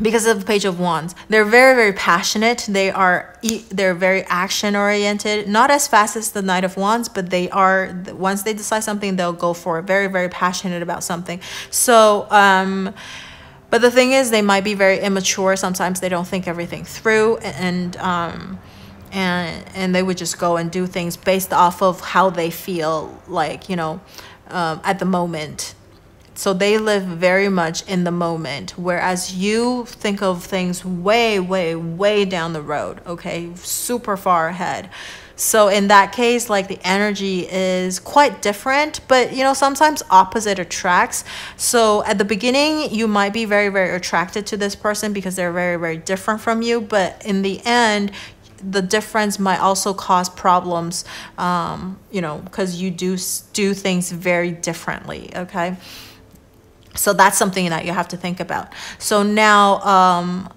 Because of the Page of Wands. They're very, very passionate. They're very action oriented. Not as fast as the Knight of Wands, but they are, once they decide something, they'll go for it. Very, very passionate about something. So, but the thing is, they might be very immature. Sometimes they don't think everything through, and they would just go and do things based off of how they feel like, at the moment. So they live very much in the moment, whereas you think of things way down the road, okay? Super far ahead. So in that case, like, the energy is quite different, but sometimes opposite attracts. So at the beginning, you might be very, very attracted to this person because they're very, very different from you. But in the end, the difference might also cause problems, because you do things very differently, okay? So that's something that you have to think about. So now,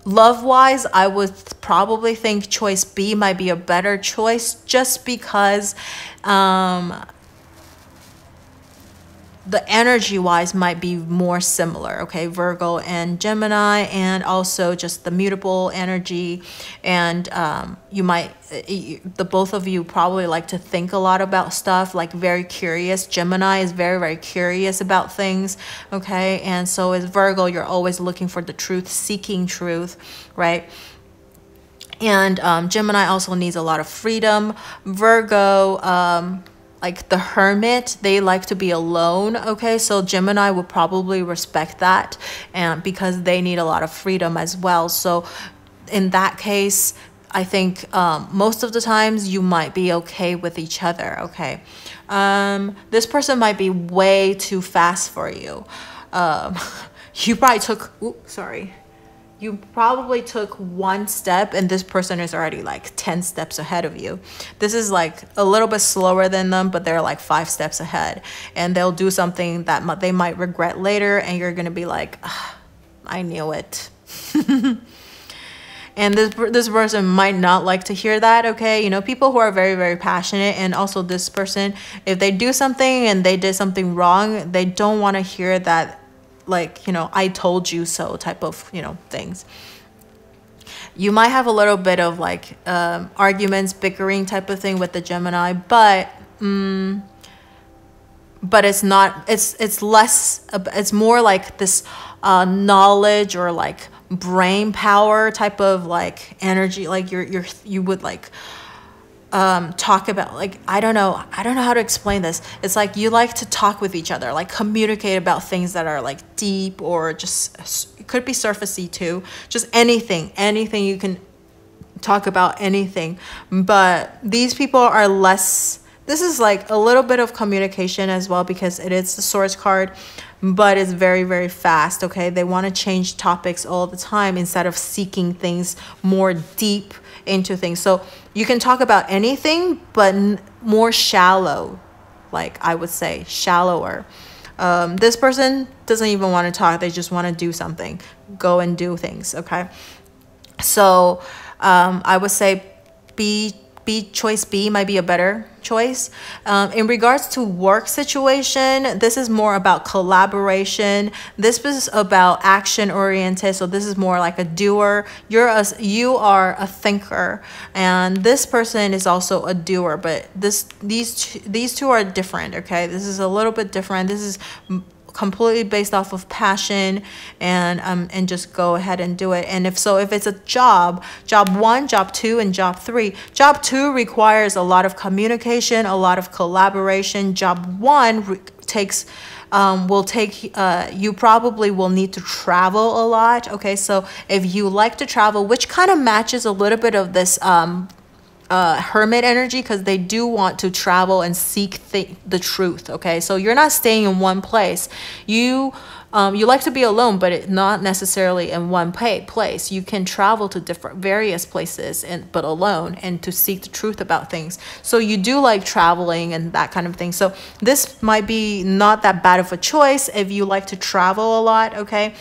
love-wise, I would probably think choice B might be a better choice, just because the energy-wise might be more similar, okay? Virgo and Gemini, and also just the mutable energy. And you might, the both of you probably like to think a lot about stuff, like very curious. Gemini is very, very curious about things, okay? And so is Virgo. You're always looking for the truth, seeking truth, right? And Gemini also needs a lot of freedom. Virgo, like the hermit, they like to be alone, okay? So Gemini would probably respect that, and because they need a lot of freedom as well. So in that case, I think most of the times you might be okay with each other, okay? This person might be way too fast for you. You probably took, you probably took one step and this person is already like 10 steps ahead of you. This is like a little bit slower than them, but they're like 5 steps ahead, and they'll do something that they might regret later, and you're gonna be like, I knew it. And this person might not like to hear that, okay? You know, people who are very, very passionate, and also this person, if they do something and they did something wrong, they don't want to hear that, like, you know, I told you so type of, you know, things. You might have a little bit of like arguments, bickering type of thing with the Gemini, but it's not, it's less, it's more like this knowledge or like brain power type of like energy. Like you would like talk about, like, I don't know how to explain this. It's like you like to talk with each other, like communicate about things that are like deep, or just, it could be surfacey too, just anything you can talk about, anything. But these people are less, this is like a little bit of communication as well, because it is the Swords card, but it's very, very fast, okay? They want to change topics all the time instead of seeking things more deep into things. So you can talk about anything, but more shallow, like I would say shallower. This person doesn't even want to talk. They just want to do something, go and do things, okay? So I would say choice B might be a better choice. In regards to work situation, this is more about collaboration. This is about action oriented. So this is more like a doer. You are a thinker, and this person is also a doer. But these two are different. Okay, this is a little bit different. This is completely based off of passion, and just go ahead and do it. And if it's a job 1, job 2, and job 3, job 2 requires a lot of communication, a lot of collaboration. Job 1 you probably will need to travel a lot, okay? So if you like to travel, which kind of matches a little bit of this hermit energy, because they do want to travel and seek the truth, okay? So you're not staying in one place. You like to be alone, but not necessarily in one place. You can travel to various places, but alone, and to seek the truth about things. So you do like traveling and that kind of thing. So this might be not that bad of a choice if you like to travel a lot, okay?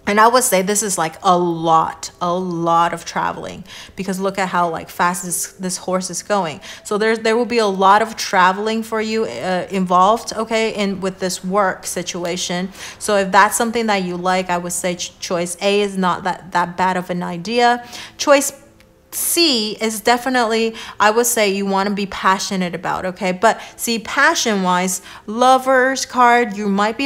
And I would say this is like a lot of traveling, because look at how like fast this horse is going. So there will be a lot of traveling for you involved, okay, with this work situation. So if that's something that you like, I would say choice A is not that bad of an idea. Choice C is definitely, I would say, you want to be passionate about, okay? But see, passion wise, Lovers card, you might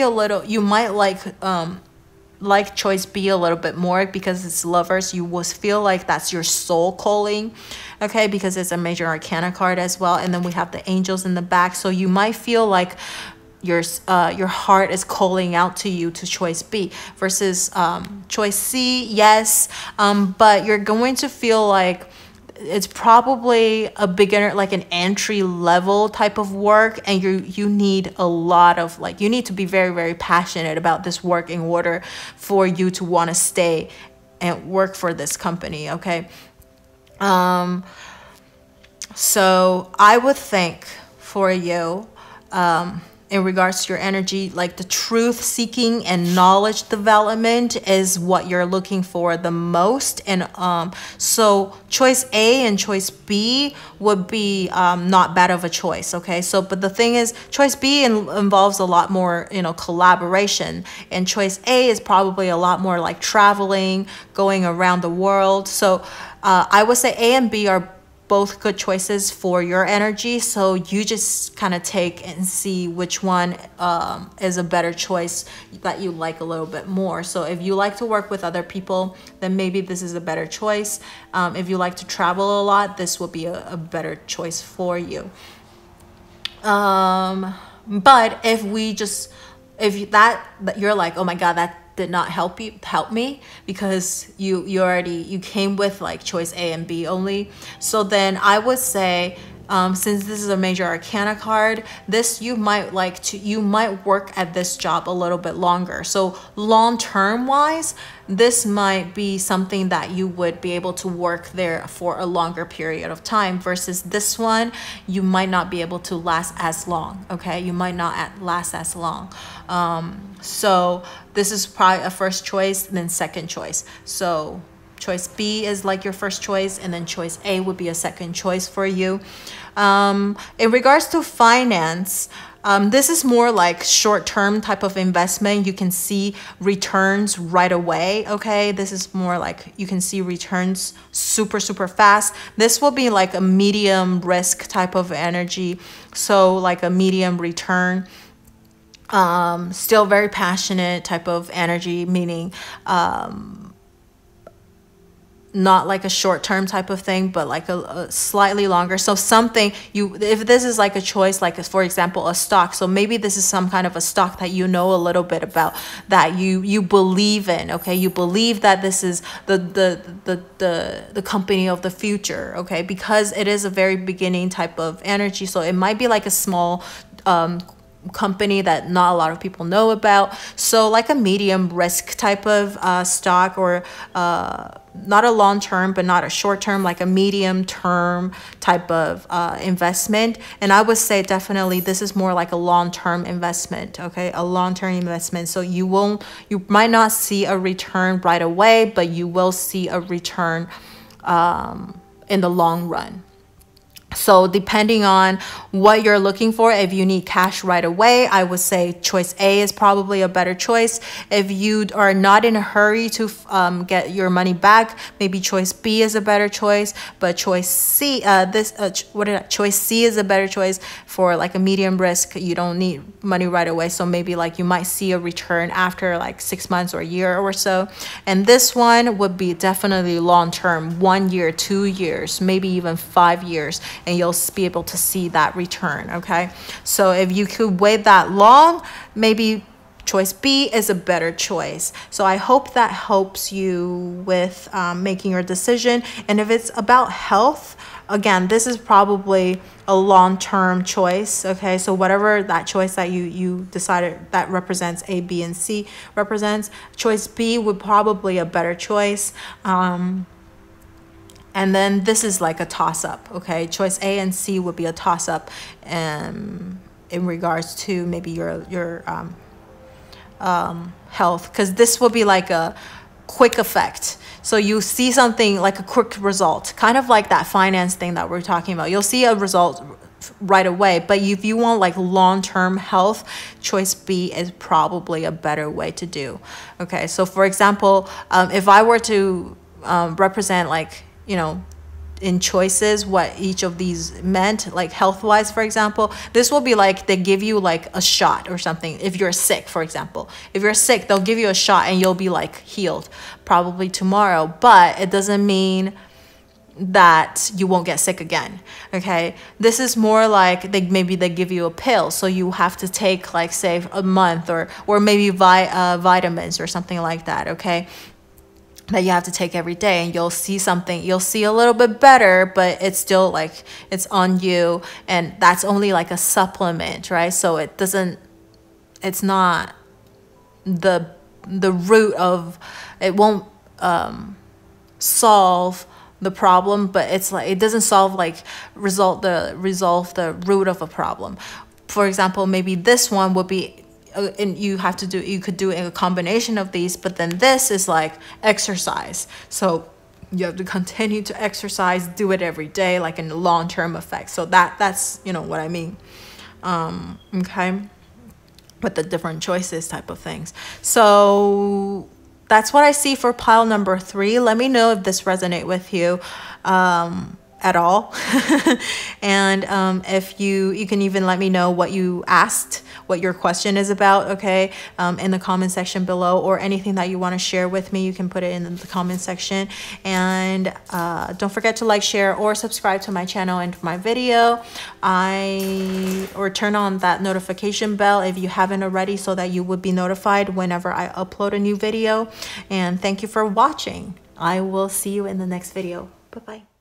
like choice B a little bit more, because it's Lovers. You will feel like that's your soul calling, okay, because it's a major arcana card as well. And then we have the angels in the back, so you might feel like your heart is calling out to you to choice B, versus choice C, yes, but you're going to feel like it's probably a beginner, like an entry level type of work, and you need a lot of, like, you need to be very, very passionate about this work in order for you to want to stay and work for this company, okay? So I would think for you, in regards to your energy, like the truth seeking and knowledge development is what you're looking for the most. And so choice A and choice B would be not bad of a choice. Okay, so but the thing is, choice B involves a lot more, you know, collaboration, and choice A is probably a lot more like traveling, going around the world. So I would say A and B are both good choices for your energy, so you just kind of take and see which one is a better choice that you like a little bit more. So if you like to work with other people, then maybe this is a better choice. If you like to travel a lot, this will be a better choice for you. But if you're like, oh my god, that did not help me, because you came with like choice A and B only. So then I would say, since this is a major arcana card, you might work at this job a little bit longer. So long term wise, this might be something that you would be able to work there for a longer period of time, versus this one, you might not be able to last as long. Okay, you might not last as long. So this is probably a first choice and then second choice. So choice B is like your first choice, and then choice A would be a second choice for you. In regards to finance, this is more like short-term type of investment. You can see returns right away. Okay, this is more like you can see returns super fast. This will be like a medium risk type of energy, so like a medium return. Still very passionate type of energy, meaning not like a short-term type of thing, but like a slightly longer. So something if this is like a choice, like for example a stock, so maybe this is some kind of a stock that you know a little bit about, that you believe in. Okay, you believe that this is the company of the future. Okay, because it is a very beginning type of energy, so it might be like a small company that not a lot of people know about. So like a medium risk type of stock, or not a long term but not a short term, like a medium term type of investment. And I would say definitely this is more like a long-term investment. Okay, a long-term investment. So you might not see a return right away, but you will see a return in the long run. So depending on what you're looking for, if you need cash right away, I would say choice A is probably a better choice. If you are not in a hurry to get your money back, maybe choice B is a better choice. But choice C, choice C is a better choice for like a medium risk. You don't need money right away, so maybe like you might see a return after like 6 months or a year or so. And this one would be definitely long term, 1 year, 2 years, maybe even 5 years. And you'll be able to see that return. Okay, so if you could wait that long, maybe choice B is a better choice. So I hope that helps you with making your decision. And if it's about health, again, this is probably a long-term choice. Okay, so whatever that choice that you decided that represents A, B, and C represents, choice B would probably a better choice. And then this is like a toss-up. Okay, choice A and C would be a toss-up in regards to maybe your health, because this will be like a quick effect. So you see something like a quick result, kind of like that finance thing that we're talking about. You'll see a result right away, but if you want like long-term health, choice B is probably a better way to do. Okay, so for example, if I were to represent, like, you know, in choices what each of these meant, like health-wise, for example, this will be like they give you like a shot or something. If you're sick, for example, if you're sick, they'll give you a shot and you'll be like healed probably tomorrow, but it doesn't mean that you won't get sick again. Okay, this is more like maybe they give you a pill, so you have to take like say a month or maybe vitamins or something like that. Okay, that you have to take every day, and you'll see something, you'll see a little bit better, but it's still like it's on you, and that's only like a supplement, right? So it's not the root of it, won't solve the problem, but it's like it doesn't solve like resolve the root of a problem. for example, maybe this one would be, and you could do a combination of these, but then this is like exercise. So you have to continue to exercise, do it every day, like in the long-term effect. So that's, you know what I mean. Okay. With the different choices type of things. So that's what I see for pile number 3. Let me know if this resonates with you at all. And if you can even let me know what you asked, what your question is about, okay, in the comment section below, or anything that you want to share with me, you can put it in the comment section. And don't forget to like, share, or subscribe to my channel and my video, or turn on that notification bell if you haven't already, so that you would be notified whenever I upload a new video. And thank you for watching. I will see you in the next video. Bye-bye.